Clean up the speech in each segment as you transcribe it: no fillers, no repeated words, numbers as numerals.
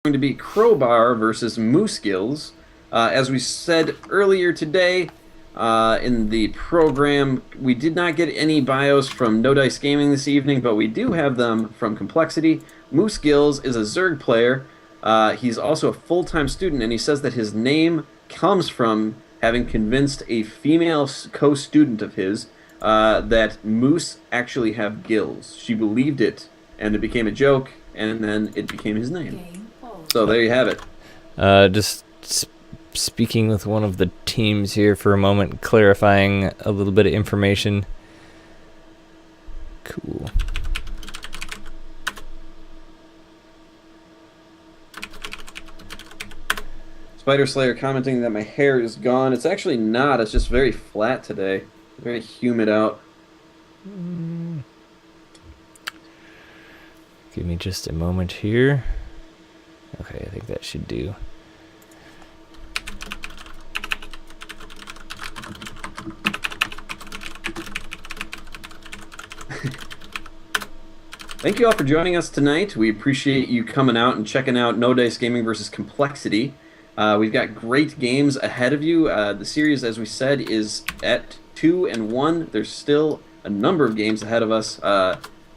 Going to be Crowbar versus Moose Skills. As we said earlier today in the program, we did not get any bios from No Dice Gaming this evening, but we do have them from Complexity. Moose Skills is a Zerg player. He's also a full-time student, and he says that his name comes from having convinced a female co-student of his that moose actually have gills. She believed it, and it became a joke, and then it became his name. So there you have it. Just speaking with one of the teams here for a moment, clarifying a little bit of information. Cool. Spider Slayer commenting that my hair is gone. It's actually not. It's just very flat today. Very humid out. Give me just a moment here. Okay, I think that should do. Thank you all for joining us tonight. We appreciate you coming out and checking out No Dice Gaming versus Complexity. We've got great games ahead of you. The series, as we said, is at 2-1. There's still a number of games ahead of us.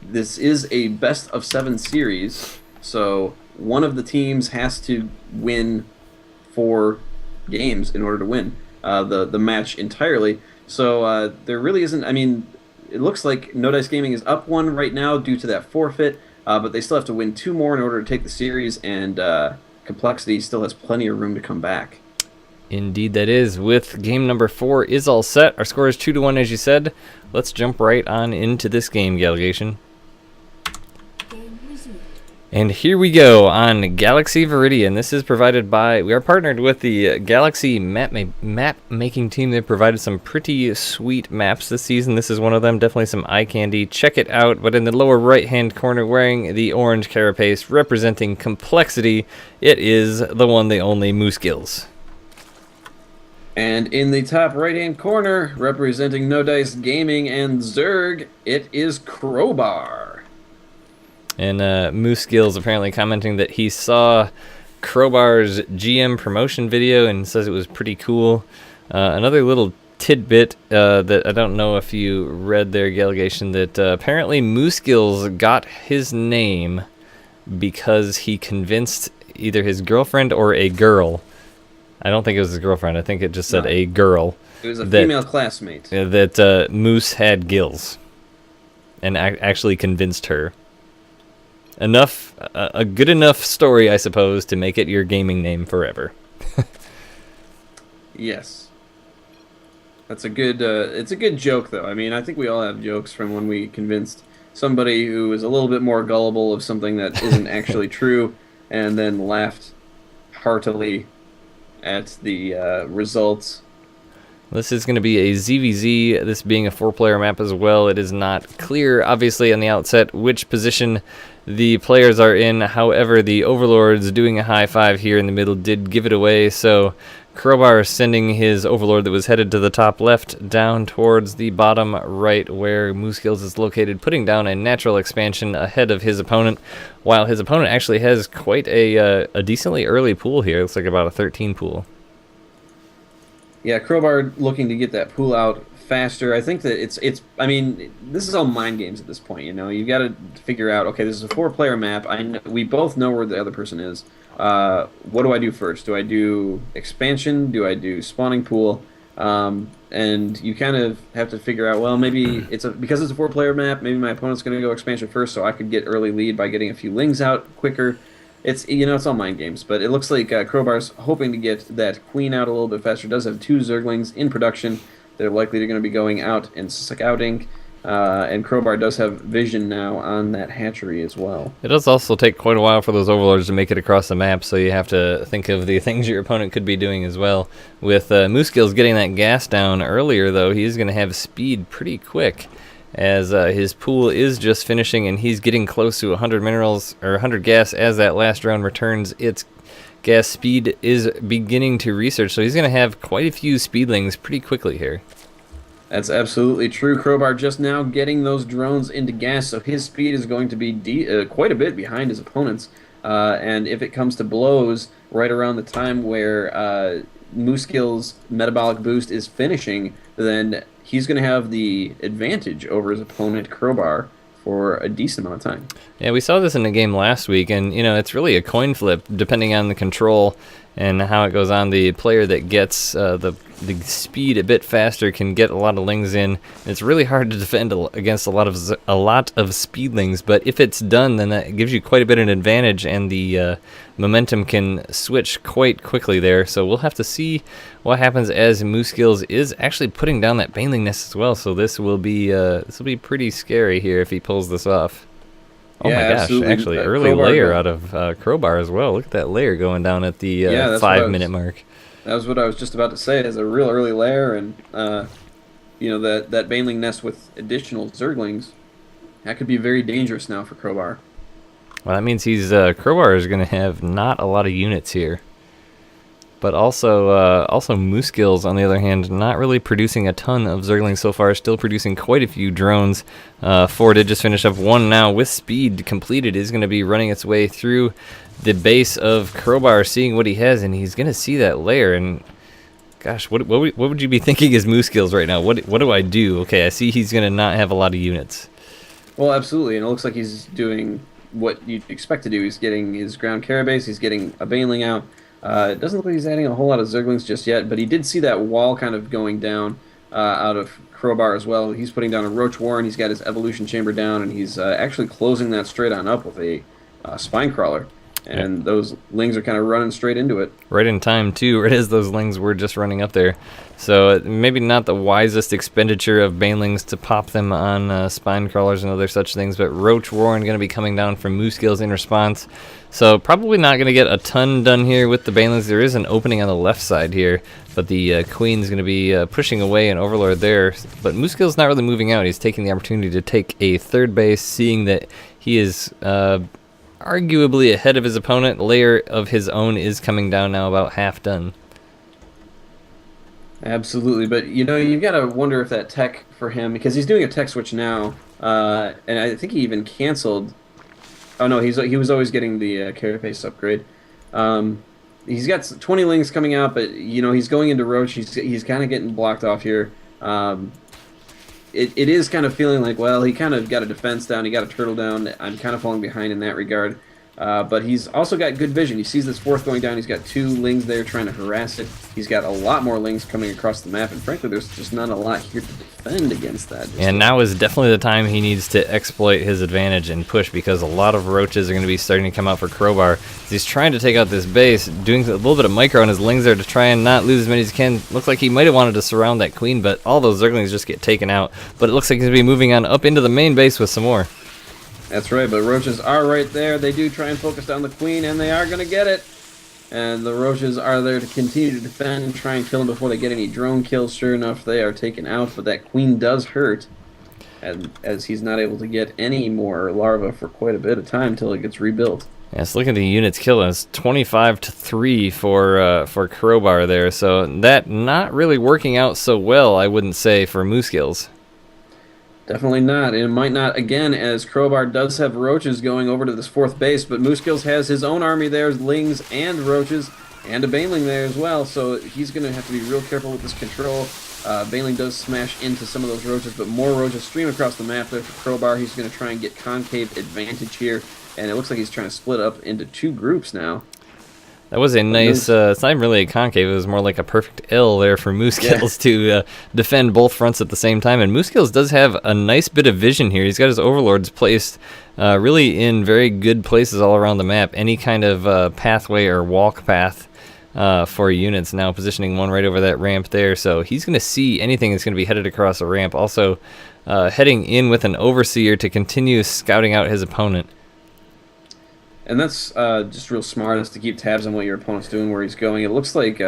This is a best-of-7 series, so one of the teams has to win 4 games in order to win the match entirely. So there really isn't. I mean, it looks like No Dice Gaming is up 1 right now due to that forfeit, but they still have to win 2 more in order to take the series, and Complexity still has plenty of room to come back. Indeed that is. With game number 4 is all set. Our score is 2-1, as you said. Let's jump right on into this game, Gallegation. And here we go on Galaxy Viridian. This is provided by, we are partnered with the Galaxy map making team. They provided some pretty sweet maps this season. This is one of them, definitely some eye candy. Check it out. But in the lower right hand corner, wearing the orange carapace representing Complexity, it is the one, the only Moose Skills. And in the top right hand corner, representing No Dice Gaming and Zerg, it is Crowbar. And Moose Skills apparently commenting that he saw Crowbar's GM promotion video and says it was pretty cool. Another little tidbit that I don't know if you read there, Gallegation, that apparently Moose Skills got his name because he convinced either his girlfriend or a girl. I don't think it was his girlfriend. I think it just said a girl. It was a female classmate. That Moose had gills, and actually convinced her. Enough, a good enough story, I suppose, to make it your gaming name forever. Yes. That's a good, it's a good joke, though. I mean, I think we all have jokes from when we convinced somebody who is a little bit more gullible of something that isn't actually true, and then laughed heartily at the results. This is going to be a ZVZ, this being a 4-player map as well. It is not clear, obviously, on the outset which position the players are in. However, the Overlords doing a high 5 here in the middle did give it away. So Crowbar sending his Overlord that was headed to the top left down towards the bottom right where Moose Skills is located, putting down a natural expansion ahead of his opponent, while his opponent actually has quite a decently early pool here. It looks like about a 13 pool. Yeah, Crowbar looking to get that pool out faster. I think that it's. I mean, this is all mind games at this point. You know, you got to figure out. Okay, this is a 4-player map. We both know where the other person is. What do I do first? Do I do expansion? Do I do spawning pool? And you kind of have to figure out. Well, maybe because it's a 4-player map. Maybe my opponent's going to go expansion first, so I could get early lead by getting a few lings out quicker. It's, you know, it's all mind games, but it looks like Crowbar's hoping to get that queen out a little bit faster. Does have 2 Zerglings in production. They're likely going to be going out and scouting, and Crowbar does have vision now on that hatchery as well. It does also take quite a while for those Overlords to make it across the map, so you have to think of the things your opponent could be doing as well. With Moose Skills getting that gas down earlier, though, he's going to have speed pretty quick, as his pool is just finishing and he's getting close to 100 minerals or 100 gas as that last round returns. Its gas speed is beginning to research, so he's going to have quite a few speedlings pretty quickly here. That's absolutely true. Crowbar just now getting those drones into gas, so his speed is going to be quite a bit behind his opponents. and if it comes to blows right around the time where Mooskill's metabolic boost is finishing, then he's going to have the advantage over his opponent Crowbar for a decent amount of time. Yeah, we saw this in the game last week, and it's really a coin flip depending on the control and how it goes on. The player that gets the speed a bit faster can get a lot of lings in. It's really hard to defend against a lot of speedlings, but if it's done, then that gives you quite a bit of an advantage, and the momentum can switch quite quickly there. So we'll have to see what happens as Mooskills is actually putting down that Baneling Nest as well. So this will be pretty scary here if he pulls this off. Oh Yeah, my gosh, absolutely. actually, early Crowbar layer go- out of Crowbar as well. Look at that layer going down at the Yeah, that's what I 5-minute was- mark. That was what I was just about to say. It's a real early layer, and that Baneling Nest with additional Zerglings, that could be very dangerous now for Crowbar. Well, that means Crowbar is going to have not a lot of units here. But also Mooskills, on the other hand, not really producing a ton of Zerglings so far, still producing quite a few drones. 4 did just finish up 1 now with speed completed, is going to be running its way through the base of Crowbar, seeing what he has, and he's going to see that layer. And gosh, what would you be thinking as Mooskills right now? What do I do? Okay, I see he's going to not have a lot of units. Well, absolutely, and it looks like he's doing what you'd expect to do. He's getting his ground Carabase, he's getting a Baneling out. It doesn't look like he's adding a whole lot of Zerglings just yet, but he did see that wall kind of going down out of Crowbar as well. He's putting down a Roach Warren, he's got his Evolution Chamber down, and he's actually closing that straight on up with a Spine Crawler. And those lings are kind of running straight into it. Right in time, too, right as those lings were just running up there. So maybe not the wisest expenditure of Banelings to pop them on Spine Crawlers and other such things, but Roach Warren going to be coming down from Mooskills in response. So probably not going to get a ton done here with the Banelings. There is an opening on the left side here, but the Queen's going to be pushing away an Overlord there. But Mooskill's not really moving out. He's taking the opportunity to take a third base, seeing that he is arguably ahead of his opponent. Layer of his own is coming down now, about half done. Absolutely, but you've got to wonder if that tech for him, because he's doing a tech switch now, and I think he even canceled. Oh no, he was always getting the Carapace upgrade. He's got 20 lings coming out, but he's going into Roach. He's kind of getting blocked off here. It is kind of feeling like, well, he kind of got a defense down, he got a turtle down. I'm kind of falling behind in that regard. But he's also got good vision. He sees this 4th going down. He's got 2 lings there trying to harass it. He's got a lot more lings coming across the map, and frankly, there's just not a lot here to defend against that. And now is definitely the time he needs to exploit his advantage and push, because a lot of roaches are going to be starting to come out for Crowbar. He's trying to take out this base, doing a little bit of micro on his lings there to try and not lose as many as he can. Looks like he might have wanted to surround that queen, but all those Zerglings just get taken out. But it looks like he's going to be moving on up into the main base with some more. That's right, but roaches are right there. They do try and focus down the queen, and they are going to get it. And the roaches are there to continue to defend and try and kill them before they get any drone kills. Sure enough, they are taken out, but that queen does hurt, and as he's not able to get any more larvae for quite a bit of time until it gets rebuilt. Yes, look at the units killing. It's 25-3 for Crowbar there, so that not really working out so well, I wouldn't say, for Mooskills. Definitely not. It might not, again, as Crowbar does have roaches going over to this 4th base, but Mooskills has his own army there, lings and roaches, and a Baneling there as well, so he's going to have to be real careful with this control. Baneling does smash into some of those roaches, but more roaches stream across the map there for Crowbar. He's going to try and get concave advantage here, and it looks like he's trying to split up into 2 groups now. That was a nice, it's not even really a concave, it was more like a perfect L there for Mooskills to defend both fronts at the same time. And Mooskills does have a nice bit of vision here. He's got his overlords placed really in very good places all around the map. Any kind of pathway or walk path for units, now positioning one right over that ramp there. So he's going to see anything that's going to be headed across a ramp. Also heading in with an overseer to continue scouting out his opponent. And that's just real smart, is to keep tabs on what your opponent's doing, where he's going. It looks like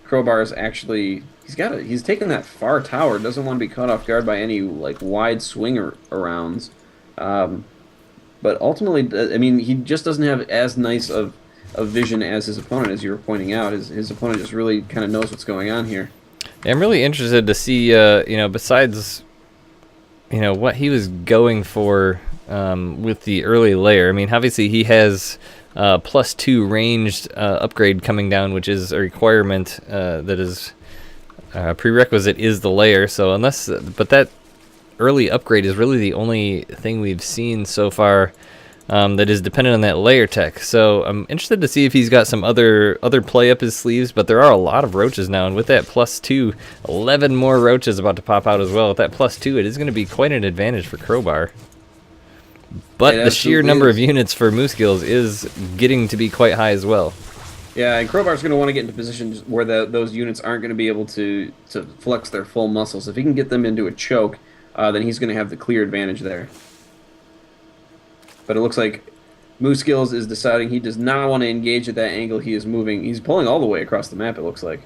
Crowbar is actually he's taking that far tower. Doesn't want to be caught off guard by any wide swing arounds. But ultimately, I mean, he just doesn't have as nice of vision as his opponent, as you were pointing out. His opponent just really kind of knows what's going on here. Yeah, I'm really interested to see, besides, what he was going for with the early layer. I mean, obviously he has +2 ranged upgrade coming down, which is a requirement that is prerequisite is the layer. So but that early upgrade is really the only thing we've seen so far that is dependent on that layer tech. So I'm interested to see if he's got some other play up his sleeves, but there are a lot of roaches now, and with that +2, 11 more roaches about to pop out as well. With that +2, it is going to be quite an advantage for Crowbar. But the sheer number of units for Moose Gills is getting to be quite high as well. Yeah, and Crowbar's going to want to get into positions where those units aren't going to be able to flex their full muscles. If he can get them into a choke, then he's going to have the clear advantage there. But it looks like Moose Gills is deciding he does not want to engage at that angle he is moving. He's pulling all the way across the map, it looks like.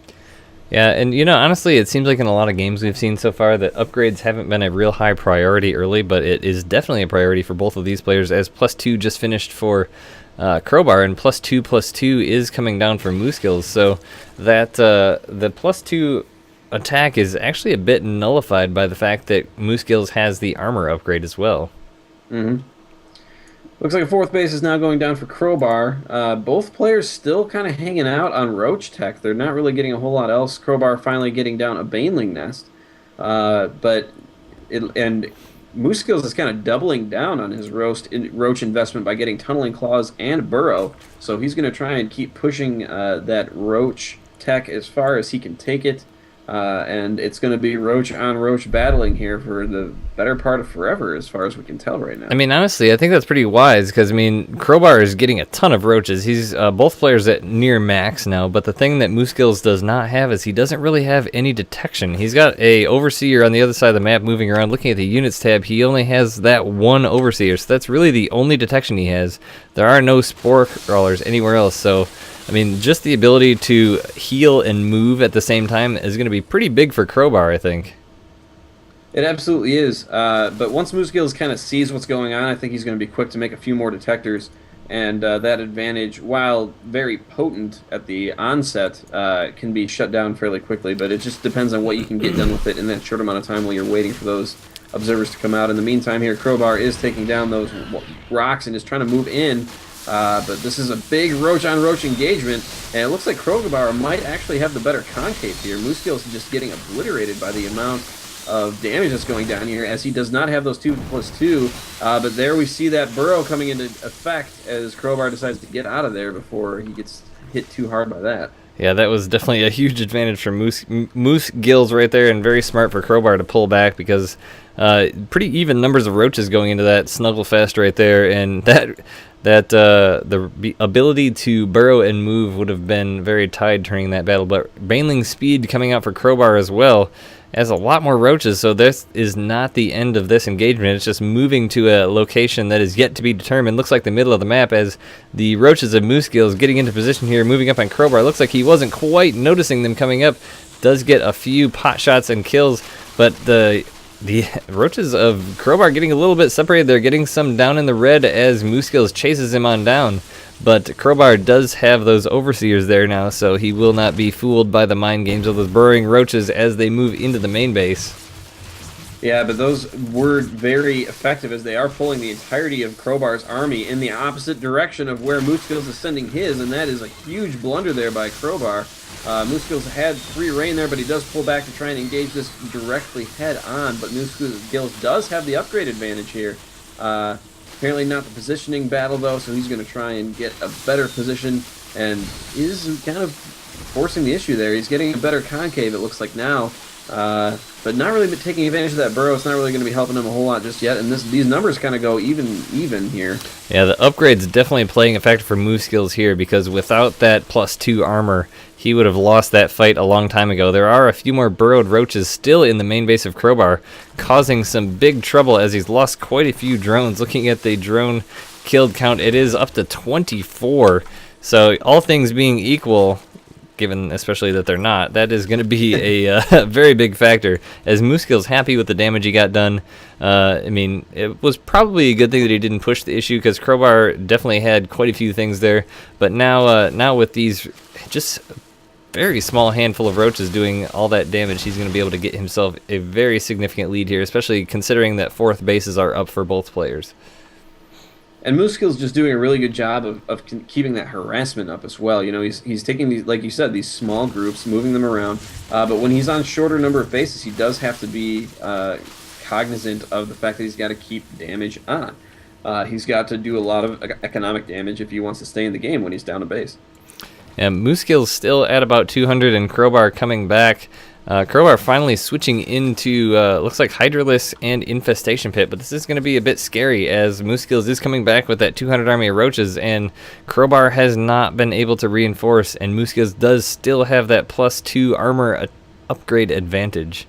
Yeah, and honestly, it seems like in a lot of games we've seen so far that upgrades haven't been a real high priority early, but it is definitely a priority for both of these players, as +2 just finished for Crowbar, and +2/+2 is coming down for Moose Gills. So that the +2 attack is actually a bit nullified by the fact that Moose Gills has the armor upgrade as well. Mm-hmm. Looks like a fourth base is now going down for Crowbar. Both players still kind of hanging out on Roach Tech. They're not really getting a whole lot else. Crowbar finally getting down a Baneling Nest. And Moose Gills is kind of doubling down on his Roach investment by getting Tunneling Claws and Burrow. So he's going to try and keep pushing that Roach Tech as far as he can take it. And it's going to be Roach on Roach battling here for the better part of forever, as far as we can tell right now. I mean, honestly, I think that's pretty wise because, I mean, Crowbar is getting a ton of roaches. He's both players at near max now, but the thing that Moose Gills does not have is he doesn't really have any detection. He's got a Overseer on the other side of the map moving around. Looking at the units tab, he only has that one Overseer, so that's really the only detection he has. There are no Spore Crawlers anywhere else, so I mean, just the ability to heal and move at the same time is going to be pretty big for Crowbar, I think. It absolutely is. But once Moose Gills kind of sees what's going on, I think he's going to be quick to make a few more detectors. And that advantage, while very potent at the onset, can be shut down fairly quickly. But it just depends on what you can get done with it in that short amount of time while you're waiting for those observers to come out. In the meantime here, Crowbar is taking down those rocks and is trying to move in. But this is a big roach-on-roach engagement, and it looks like Crowbar might actually have the better concave here. Moose Gills is just getting obliterated by the amount of damage that's going down here, as he does not have those 2/2. But there we see that Burrow coming into effect as Crowbar decides to get out of there before he gets hit too hard by that. Yeah, that was definitely a huge advantage for Moose Gills right there, and very smart for Crowbar to pull back because pretty even numbers of roaches going into that snuggle fest right there, and the ability to burrow and move would have been very tide-turning that battle. But Baneling speed coming out for Crowbar as well has a lot more roaches, so this is not the end of this engagement. It's just moving to a location that is yet to be determined. Looks like the middle of the map as the roaches of Moose Gills getting into position here, moving up on Crowbar. Looks like he wasn't quite noticing them coming up. Does get a few pot shots and kills, but the roaches of Crowbar getting a little bit separated. They're getting some down in the red as Moose Gills chases him on down. But Crowbar does have those Overseers there now, so he will not be fooled by the mind games of those burrowing roaches as they move into the main base. Yeah, but those were very effective as they are pulling the entirety of Crowbar's army in the opposite direction of where Moose Gills is sending his, and that is a huge blunder there by Crowbar. Moose Gills had free reign there, but he does pull back to try and engage this directly head-on, but Moose Gills does have the upgrade advantage here. Apparently not the positioning battle, though, so he's going to try and get a better position, and is kind of forcing the issue there. He's getting a better concave, it looks like now, but not really taking advantage of that burrow. It's not really going to be helping him a whole lot just yet, and these numbers kind of go even here. Yeah, the upgrade's definitely playing a factor for Moose Gills here, because without that +2 armor, he would have lost that fight a long time ago. There are a few more burrowed roaches still in the main base of Crowbar, causing some big trouble as he's lost quite a few drones. Looking at the drone killed count, it is up to 24. So all things being equal, given especially that they're not, that is going to be a very big factor. As Moose Gills happy with the damage he got done. I mean, it was probably a good thing that he didn't push the issue, because Crowbar definitely had quite a few things there. But now with these just very small handful of roaches doing all that damage, he's going to be able to get himself a very significant lead here, especially considering that fourth bases are up for both players. And Muskill's just doing a really good job of keeping that harassment up as well. You know, he's taking these, like you said, these small groups, moving them around. But when he's on shorter number of bases, he does have to be cognizant of the fact that he's got to keep damage on. He's got to do a lot of economic damage if he wants to stay in the game when he's down a base. And Mooskill's still at about 200, and Crowbar coming back. Crowbar finally switching into, looks like Hydralisk and Infestation Pit, but this is going to be a bit scary as Mooskills is coming back with that 200 army of roaches, and Crowbar has not been able to reinforce, and Mooskills does still have that +2 armor upgrade advantage.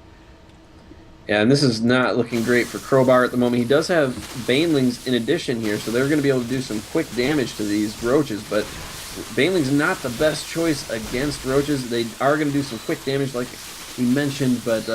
Yeah, and this is not looking great for Crowbar at the moment. He does have Banelings in addition here, so they're going to be able to do some quick damage to these roaches, but Baneling's not the best choice against roaches. They are going to do some quick damage like we mentioned, but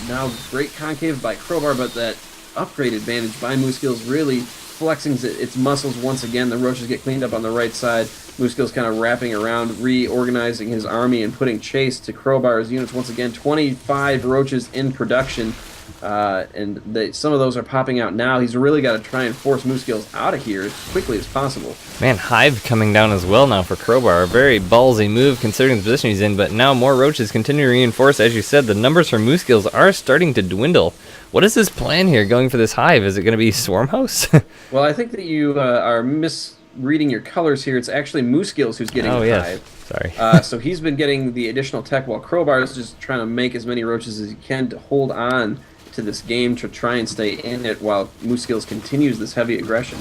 now great concave by Crowbar, but that upgrade advantage by Mooskills really flexing its muscles once again. The roaches get cleaned up on the right side. Mooskills kind of wrapping around, reorganizing his army and putting chase to Crowbar's units once again. 25 roaches in production. And some of those are popping out now. He's really got to try and force Mooskills out of here as quickly as possible. Man, Hive coming down as well now for Crowbar. A very ballsy move considering the position he's in, but now more roaches continue to reinforce. As you said, the numbers for Mooskills are starting to dwindle. What is his plan here going for this Hive? Is it going to be Swarm House? Well, I think that you are misreading your colors here. It's actually Mooskills who's getting the Hive. Sorry. So he's been getting the additional tech while Crowbar is just trying to make as many roaches as he can to hold on to this game to try and stay in it while Mooskills continues this heavy aggression.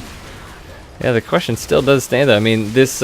Yeah, the question still does stand though. I mean, this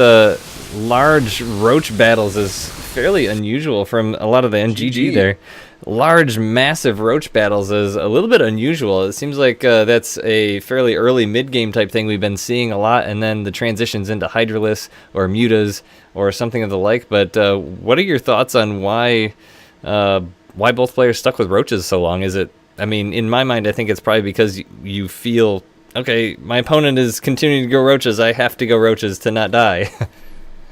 large roach battles is fairly unusual from a lot of the NGG there. Large, massive roach battles is a little bit unusual. It seems like that's a fairly early mid-game type thing we've been seeing a lot, and then the transitions into Hydralisk or Mutas or something of the like. But what are your thoughts on why both players stuck with roaches so long? Is it, I mean, in my mind, I think it's probably because you feel, okay, my opponent is continuing to go roaches, I have to go roaches to not die.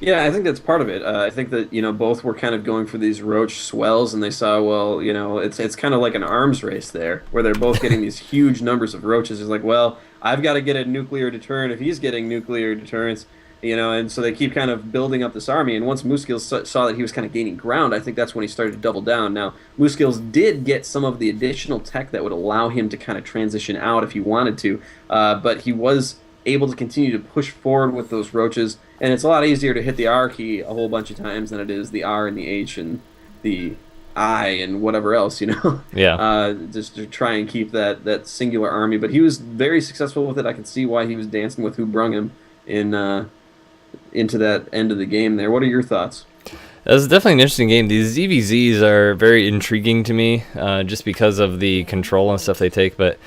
Yeah, I think that's part of it. I think that, you know, both were kind of going for these roach swells, and they saw, well, you know, it's kind of like an arms race there, where they're both getting these huge numbers of roaches. It's like, well, I've got to get a nuclear deterrent if he's getting nuclear deterrents, you know, and so they keep kind of building up this army. And once Mooskills saw that he was kind of gaining ground, I think that's when he started to double down. Now, Mooskills did get some of the additional tech that would allow him to kind of transition out if he wanted to, but he was able to continue to push forward with those roaches, and it's a lot easier to hit the R key a whole bunch of times than it is the R and the H and the I and whatever else, you know? Yeah. Just to try and keep that singular army. But he was very successful with it. I can see why he was dancing with who brung him into that end of the game there. What are your thoughts? That was definitely an interesting game. These ZVZs are very intriguing to me, just because of the control and stuff they take, but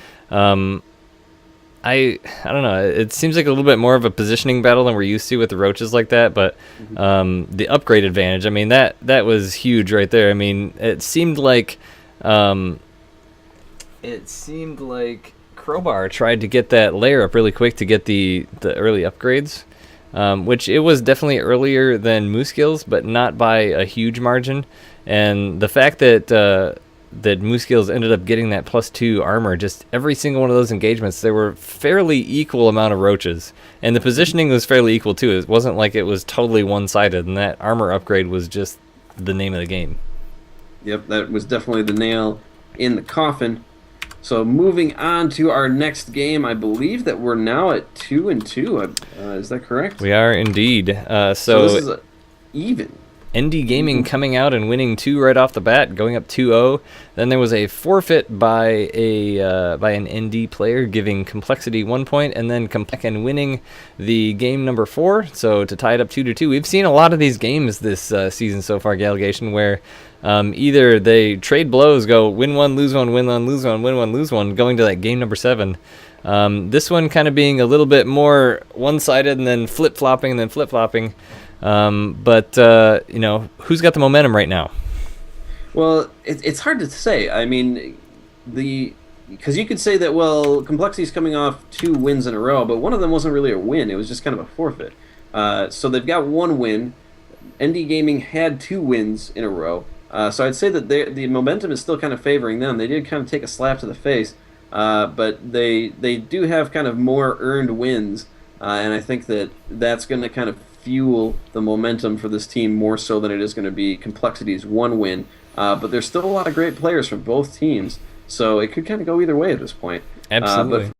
I don't know. It seems like a little bit more of a positioning battle than we're used to with the roaches like that. But the upgrade advantage, I mean, that was huge right there. I mean, it seemed like Crowbar tried to get that layer up really quick to get the early upgrades, which it was definitely earlier than Mooskills, but not by a huge margin. And the fact that Mooskills ended up getting that +2 armor, just every single one of those engagements, there were fairly equal amount of roaches. And the positioning was fairly equal too. It wasn't like it was totally one-sided, and that armor upgrade was just the name of the game. Yep, that was definitely the nail in the coffin. So moving on to our next game, I believe that we're now at 2-2. Is that correct? We are indeed. So this is even. ND Gaming coming out and winning 2 right off the bat, going up 2-0. Then there was a forfeit by an ND player, giving Complexity 1 point, and then and winning the game number 4. So to tie it up 2-2. We've seen a lot of these games this season so far, Gallegation, where either they trade blows, go win 1, lose 1, win 1, lose 1, win 1, lose 1, going to that game number 7. This one kind of being a little bit more one-sided and then flip-flopping and then flip-flopping. But you know, who's got the momentum right now? Well, it's hard to say. I mean, because you could say that, well, Complexity's coming off 2 wins in a row, but one of them wasn't really a win. It was just kind of a forfeit. So they've got 1 win. ND Gaming had 2 wins in a row. So I'd say that the momentum is still kind of favoring them. They did kind of take a slap to the face, but they do have kind of more earned wins and I think that that's going to kind of fuel the momentum for this team more so than it is going to be Complexity's one win. But there's still a lot of great players from both teams, so it could kind of go either way at this point. But Absolutely.